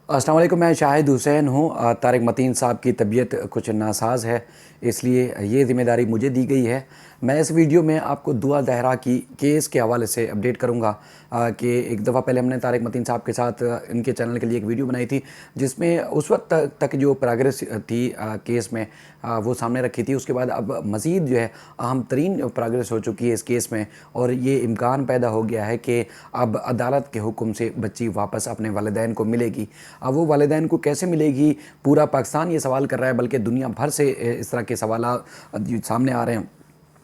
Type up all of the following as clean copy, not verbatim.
अस्सलाम वालेकुम। मैं शाहिद हुसैन हूँ। तारिक मतीन साहब की तबीयत कुछ नासाज है, इसलिए ये ज़िम्मेदारी मुझे दी गई है। मैं इस वीडियो में आपको दुआ ज़हरा की केस के हवाले से अपडेट करूँगा कि एक दफ़ा पहले हमने तारिक मतीन साहब के साथ इनके चैनल के लिए एक वीडियो बनाई थी, जिसमें उस वक्त तक जो प्रोग्रेस थी केस में वो सामने रखी थी। उसके बाद अब मज़ीद जो है अहम तरीन प्रोग्रेस हो चुकी है इस केस में, और ये इम्कान पैदा हो गया है कि अब अदालत के हुक्म से बच्ची वापस अपने वालिदैन को मिलेगी। अब वो वालिदैन को कैसे मिलेगी, पूरा पाकिस्तान ये सवाल कर रहा है, बल्कि दुनिया भर से इस तरह के सवाल सामने आ रहे हैं।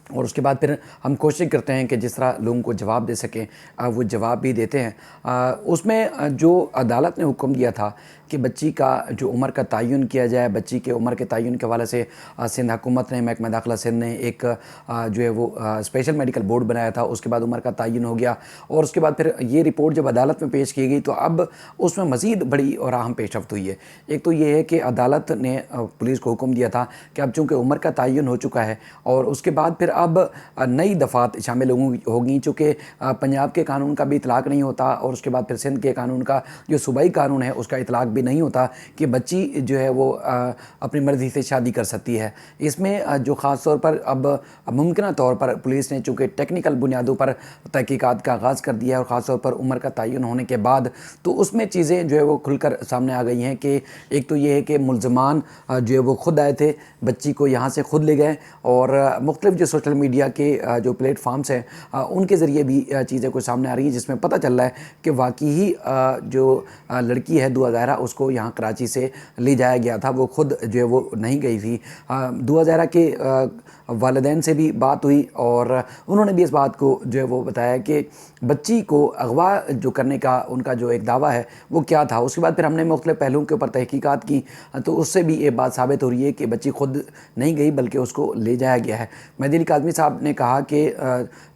और उसके बाद फिर हम कोशिश करते हैं कि जिस तरह लोगों को जवाब दे सकें वो जवाब भी देते हैं। उसमें जो अदालत ने हुक्म दिया था कि बच्ची का जो उम्र का तयन किया जाए, बच्ची के उम्र के तयन के हवाले से सिंध हुकूमत ने, महकमा दाखिला सिंध ने एक जो है वो स्पेशल मेडिकल बोर्ड बनाया था। उसके बाद उम्र का तयन हो गया, और उसके बाद फिर ये रिपोर्ट जब अदालत में पेश की गई तो अब उसमें मज़ीद बड़ी और अहम पेशरफ्त हुई है। एक तो ये है कि अदालत ने पुलिस को हुक्म दिया था कि अब चूँकि उम्र का तयन हो चुका है, और उसके बाद फिर अब नई दफ़ात शामिल होंगी, चूँकि पंजाब के कानून का भी इतलाक़ नहीं होता, और उसके बाद फिर सिंध के कानून का जो सूबाई कानून है उसका इतलाक़ भी नहीं होता कि बच्ची जो है वो अपनी मर्ज़ी से शादी कर सकती है। इसमें जो ख़ास तौर पर अब मुमकिन तौर पर पुलिस ने चूँकि टेक्निकल बुनियादों पर तहकीकात का आगाज़ कर दिया है, और ख़ास तौर पर उम्र का तयन होने के बाद तो उसमें चीज़ें जो है वो खुलकर सामने आ गई हैं कि एक तो ये है कि मुल्ज़मान जो है वो खुद आए थे, बच्ची को यहाँ से खुद ले गए, और मुख्तलिफ जो सोशल मीडिया के जो प्लेटफार्म्स हैं उनके ज़रिए भी चीज़ें कुछ सामने आ रही हैं, जिसमें पता चल रहा है कि वाकई ही जो लड़की है दुआ ज़हरा, उसको यहाँ कराची से ले जाया गया था। वो खुद जो है वो नहीं गई थी। दुआ ज़हरा के वालिदैन से भी बात हुई, और उन्होंने भी इस बात को जो है वो बताया कि बच्ची को अगवा जो करने का उनका जो एक दावा है वो क्या था। उसके बाद फिर हमने मुख्तलिफ पहलुओं के ऊपर तहकीकात की, तो उससे भी ये बात साबित हो रही है कि बच्ची खुद नहीं गई बल्कि उसको ले जाया गया है। मेहदी अली काज़मी साहब ने कहा कि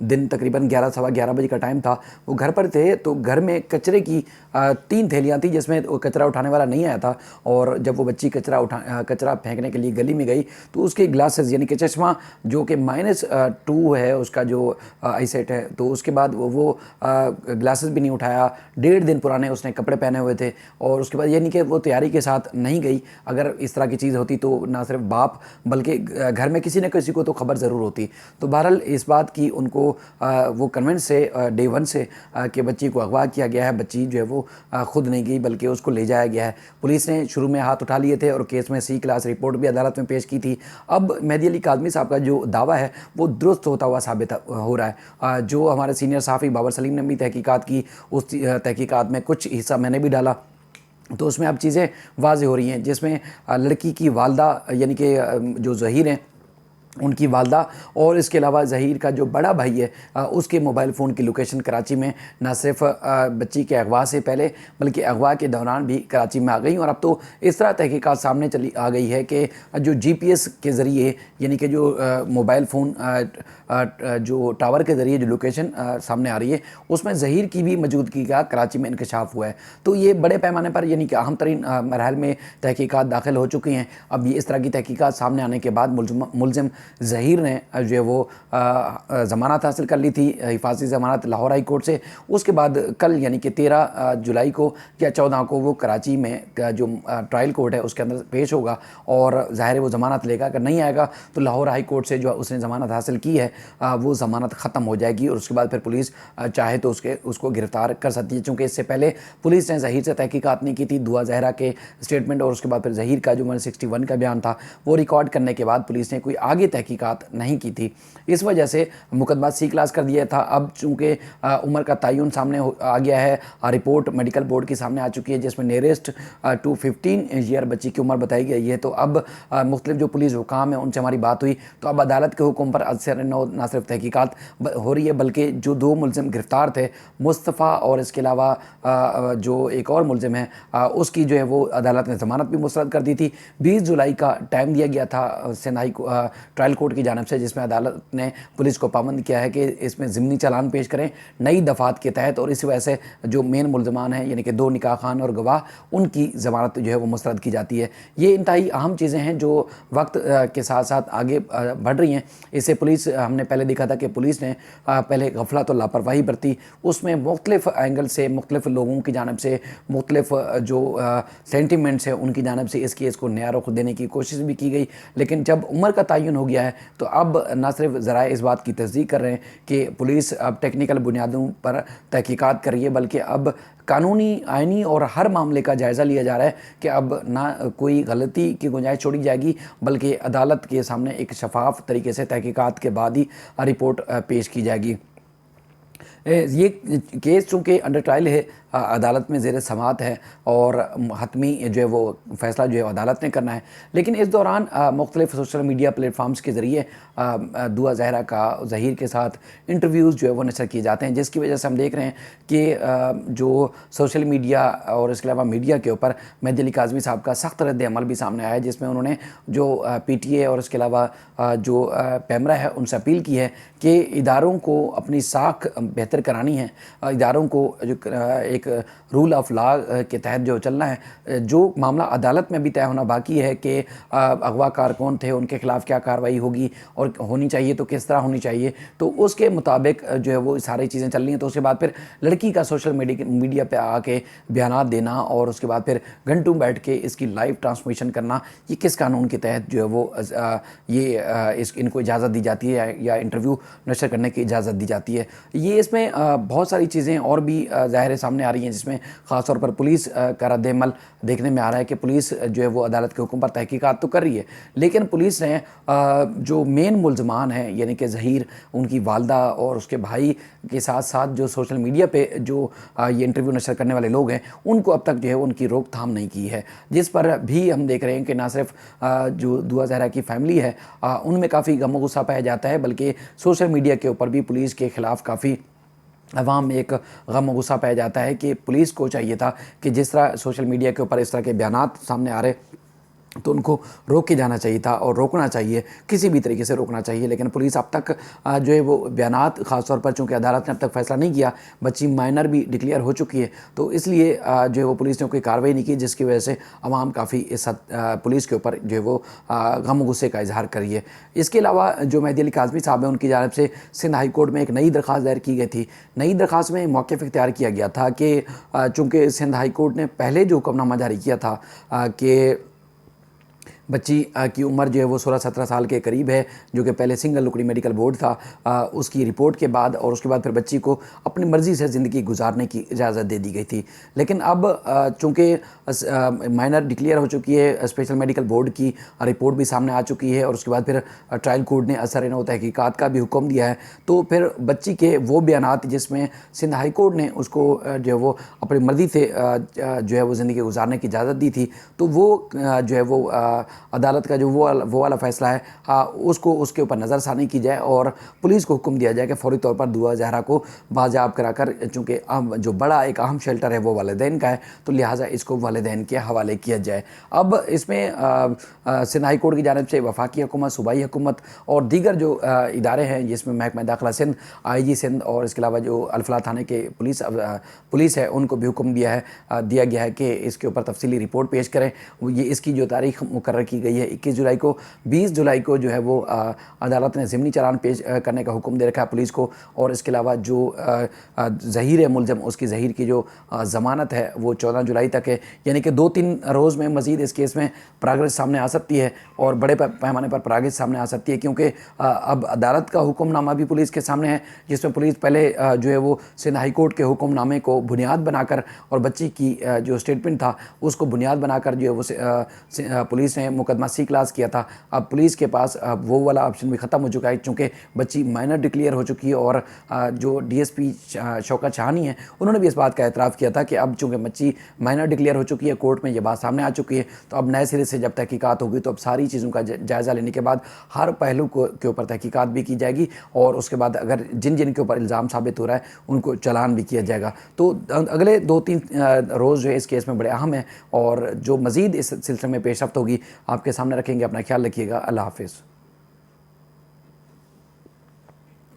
दिन तकरीबन 11 सवा 11 बजे का टाइम था, वो घर पर थे, तो घर में कचरे की 3 थैलियाँ थी जिसमें कचरा उठाने वाला नहीं आया था, और जब वो बच्ची कचरा फेंकने के लिए गली में गई तो उसके ग्लासेस यानी कि चश्मा जो कि -2 है उसका जो आईसेट है, तो उसके बाद वो ग्लासेस भी नहीं उठाया। 1.5 दिन पुराने उसने कपड़े पहने हुए थे, और उसके बाद यानी कि वो तैयारी के साथ नहीं गई। अगर इस तरह की चीज़ होती तो ना सिर्फ बाप बल्कि घर में किसी न किसी को तो खबर ज़रूर होती। तो बहरहाल इस बात की उनको वो कन्वेंस से डे 1 से कि बच्ची को अगवा किया गया है, बच्ची जो है वो खुद नहीं गई बल्कि उसको ले जाया गया है। पुलिस ने शुरू में हाथ उठा लिए थे और केस में C क्लास रिपोर्ट भी अदालत में पेश की थी। अब मेहदी अली काज़मी साहब का जो दावा है वो दुरुस्त होता हुआ साबित हो रहा है। जो हमारे सीनियर सहाफ़ी बाबर सलीम ने भी तहकीकात की, उस तहकीकात में कुछ हिस्सा मैंने भी डाला, तो उसमें अब चीज़ें वाज़ेह हो रही हैं, जिसमें लड़की की वालदा यानी कि जो ज़हीर हैं उनकी वालदा, और इसके अलावा ज़हीर का जो बड़ा भाई है उसके मोबाइल फ़ोन की लोकेशन कराची में ना सिर्फ बच्ची के अगवा से पहले बल्कि अगवा के दौरान भी कराची में आ गई। और अब तो इस तरह तहकीकात सामने चली आ गई है कि जो GPS के ज़रिए यानी कि जो मोबाइल फ़ोन जो टावर के ज़रिए जो लोकेशन सामने आ रही है उसमें ज़हीर की भी मौजूदगी का कराची में इंकशाफ हुआ है। तो ये बड़े पैमाने पर यानी कि अहम तरीन मरहल में तहकीकात दाखिल हो चुकी हैं। अब ये इस तरह की तहकीकात सामने आने के बाद मुलज़िम ज़हीर ने जो है वो ज़मानत हासिल कर ली थी, हिफाजती ज़मानत लाहौर हाई कोर्ट से। उसके बाद कल यानी कि 13 जुलाई को या 14 को वो कराची में जो ट्रायल कोर्ट है उसके अंदर पेश होगा, और ज़ाहिर है वो ज़मानत लेगा। अगर नहीं आएगा तो लाहौर हाई कोर्ट से जो उसने ज़मानत हासिल की है वो ज़मानत ख़त्म हो जाएगी, और उसके बाद फिर पुलिस चाहे तो उसको गिरफ़्तार कर सकती है। चूँकि इससे पहले पुलिस ने ज़हीर से तहकीकात नहीं की थी, दुआ ज़हरा के स्टेटमेंट और उसके बाद फिर ज़हीर का जो 161 का बयान था वो रिकॉर्ड करने के बाद पुलिस ने कोई आगे तहकीकात नहीं की थी। इस वजह से मुकदमा C क्लास कर दिया था। अब चूँकि उम्र का तयन सामने आ गया है, रिपोर्ट मेडिकल बोर्ड की सामने आ चुकी है जिसमें नियरेस्ट टू 15 ईयर बच्ची की उम्र बताई गई है। तो अब मुख्तलिफ जो पुलिस हुकाम है उनसे हमारी बात हुई, तो अब अदालत के हुक्म पर अक्सर ना सिर्फ तहकीकात हो रही है बल्कि जो 2 मुलज़िम गिरफ़्तार थे, मुस्तफ़ा और इसके अलावा जो एक और मुलज़िम है उसकी जो है वो अदालत ने ज़मानत भी मुस्तरद कर दी थी। 20 जुलाई का टाइम दिया गया था सिंध हाई ट्रायल कोर्ट की जानिब से, जिसमें अदालत ने पुलिस को पाबंद किया है कि इसमें ज़िमनी चालान पेश करें नई दफ़ात के तहत, और इसी वजह से जो मेन मुल्ज़मान हैं यानी कि 2 निकाह खान और गवाह, उनकी ज़मानत जो है वो मुस्तरद की जाती है। ये इंतहाई अहम चीज़ें हैं जो वक्त के साथ साथ आगे बढ़ रही हैं। इससे पुलिस, हमने पहले देखा था कि पुलिस ने पहले गफलत और लापरवाही बरती, उसमें मुख्तलिफ एंगल से, मुख्तलिफ लोगों की जानिब से, मुख्तलिफ जो सेंटिमेंट्स हैं उनकी जानिब से इस केस को नया रुख देने की कोशिश भी की गई। लेकिन जब उम्र का तयन हो गया है तो अब न सिर्फ ज़राए इस बात की तस्दीक कर रहे हैं कि पुलिस अब टेक्निकल बुनियादों पर तहकीकात कर रही है, बल्कि अब कानूनी, आइनी और हर मामले का जायज़ा लिया जा रहा है कि अब ना कोई गलती की गुंजाइश छोड़ी जाएगी, बल्कि अदालत के सामने एक शफाफ तरीके से तहकीकात के बाद ही रिपोर्ट पेश की जाएगी। ये केस चूँकि अंडर ट्रायल है, अदालत में ज़ेर समाअत है और हतमी जो है वो फ़ैसला जो है अदालत ने करना है। लेकिन इस दौरान मुख्तलिफ़ सोशल मीडिया प्लेटफार्म्स के ज़रिए दुआ ज़हरा का ज़हीर के साथ इंटरव्यूज़ जो है वो नशर किए जाते हैं, जिसकी वजह से हम देख रहे हैं कि जो सोशल मीडिया और इसके अलावा मीडिया के ऊपर मेहदी अली काज़मी साहब का सख्त रद्द-ए-अमल भी सामने आया है, जिसमें उन्होंने जो PTA और इसके अलावा जो पैमरा है उनसे अपील की है कि इदारों को अपनी साख बेहतर करानी है, इदारों को जो एक रूल ऑफ लॉ के तहत जो चलना है। जो मामला अदालत में भी तय होना बाकी है कि अगवाकार कौन थे, उनके खिलाफ क्या कार्रवाई होगी और होनी चाहिए तो किस तरह होनी चाहिए, तो उसके मुताबिक जो है वो सारी चीज़ें चल रही हैं। तो उसके बाद फिर लड़की का सोशल मीडिया पे आके बयानात देना और उसके बाद फिर घंटों बैठ के इसकी लाइव ट्रांसमिशन करना, ये किस कानून के तहत जो है वो इनको इजाज़त दी जाती है या इंटरव्यू नशर करने की इजाज़त दी जाती है। ये इसमें बहुत सारी चीज़ें और भी ज़ाहिर सामने आ रही हैं, जिसमें ख़ास तौर पर पुलिस का रद्द-ए-अमल देखने में आ रहा है कि पुलिस जो है वो अदालत के हुक्म पर तहकीकात तो कर रही है, लेकिन पुलिस ने जो मेन मुल्ज़मान हैं यानी कि ज़हीर, उनकी वालदा और उसके भाई के साथ साथ जो सोशल मीडिया पे जो ये इंटरव्यू नशर करने वाले लोग हैं, उनको अब तक जो है उनकी रोकथाम नहीं की है, जिस पर भी हम देख रहे हैं कि ना सिर्फ जो दुआ ज़हरा की फैमिली है उनमें काफ़ी गम गुस्सा पाया जाता है, बल्कि सोशल मीडिया के ऊपर भी पुलिस के ख़िलाफ़ काफ़ी अवाम में एक गम गुस्सा पाया जाता है कि पुलिस को चाहिए था कि जिस तरह सोशल मीडिया के ऊपर इस तरह के बयानात सामने आ रहे तो उनको रोक के जाना चाहिए था और रोकना चाहिए, किसी भी तरीके से रोकना चाहिए। लेकिन पुलिस अब तक जो है वो बयानात, ख़ास तौर पर चूँकि अदालत ने अब तक फ़ैसला नहीं किया, बच्ची माइनर भी डिक्लेयर हो चुकी है, तो इसलिए जो है वो पुलिस ने कोई कार्रवाई नहीं की, जिसकी वजह से अवाम काफ़ी इस पुलिस के ऊपर जो है वो गम गुस्से का इजहार करी है। इसके अलावा जो मेहदी अली काज़मी साहब हैं, उनकी जानिब से सिंध हाई कोर्ट में एक नई दरख्वास्त दायर की गई थी। नई दरख्वास्त में मौक़िफ़ इख्तियार किया गया था कि चूँकि सिंध हाई कोर्ट ने पहले जो हुक्मनामा जारी किया था कि बच्ची की उम्र जो है वो 16-17 साल के करीब है, जो कि पहले सिंगल लुकड़ी मेडिकल बोर्ड था, उसकी रिपोर्ट के बाद और उसके बाद फिर बच्ची को अपनी मर्ज़ी से ज़िंदगी गुजारने की इजाज़त दे दी गई थी। लेकिन अब चूँकि माइनर डिक्लेयर हो चुकी है, स्पेशल मेडिकल बोर्ड की रिपोर्ट भी सामने आ चुकी है और उसके बाद फिर ट्रायल कोर्ट ने असर तहकीकात का भी हुक्म दिया है, तो फिर बच्ची के वो बयानात जिसमें सिंध हाई कोर्ट ने उसको जो है वो अपनी मर्ज़ी से जो है वो ज़िंदगी गुजारने की इजाज़त दी थी, तो वो जो है वो अदालत का जो वो वाला फ़ैसला है उसको उसके ऊपर नज़रसानी की जाए और पुलिस को हुक्म दिया जाए कि फ़ौरी तौर पर दुआ ज़हरा को बाज़ाब कराकर, चूँकि जो बड़ा एक अहम शेल्टर है वो वालिदैन का है, तो लिहाजा इसको वालिदैन के हवाले किया जाए। अब इसमें सिंध हाई कोर्ट की जानिब से वफाकी हुकूमत, सूबाई हुकूमत और दीगर जो इदारे हैं, जिसमें महकमा दाखिला सिंध, IG सिंध और इसके अलावा जो अलफलाह थाने के पुलिस है, उनको भी हुक्म दिया गया है कि इसके ऊपर तफसीली रिपोर्ट पेश करें। ये इसकी जो तारीख़ मुकर्रर की गई है 21 जुलाई को, 20 जुलाई को जो है वो अदालत ने ज़िमनी चालान पेश करने का हुक्म दे रखा है पुलिस को, और इसके अलावा जो ज़हीर है मुलज़म, उसकी ज़हीर की जो ज़मानत है वो 14 जुलाई तक है, यानी कि 2-3 रोज़ में मज़ीद इस केस में प्रोग्रेस सामने आ सकती है और बड़े पैमाने पर प्रोग्रेस सामने आ सकती है, क्योंकि अब अदालत का हुक्मनामा भी पुलिस के सामने है, जिसमें पुलिस पहले जो है वो सिंध हाई कोर्ट के हुक्मनामे को बुनियाद बनाकर और बच्ची की जो स्टेटमेंट था उसको बुनियाद बनाकर जो है वो पुलिस ने मुकदमा C क्लास किया था। अब पुलिस के पास वो वाला ऑप्शन भी ख़त्म हो चुका है, चूँकि बच्ची माइनर डिक्लेयर हो चुकी है और जो DSP शौकत शाहानी है, उन्होंने भी इस बात का एतराफ़ किया था कि अब चूँकि बच्ची माइनर डिक्लेयर हो चुकी है, कोर्ट में ये बात सामने आ चुकी है, तो अब नए सिरे से जब तहकीकात होगी तो अब सारी चीज़ों का जायज़ा लेने के बाद हर पहलू के ऊपर तहकीकात भी की जाएगी और उसके बाद अगर जिन के ऊपर इल्ज़ाम साबित हो रहा है उनको चालान भी किया जाएगा। तो अगले 2-3 रोज़ जो है इस केस में बड़े अहम हैं और जो मज़ीद इस सिलसिले में पेशरफ्त होगी आपके सामने रखेंगे। अपना ख्याल रखिएगा। अल्लाह हाफ़िज़।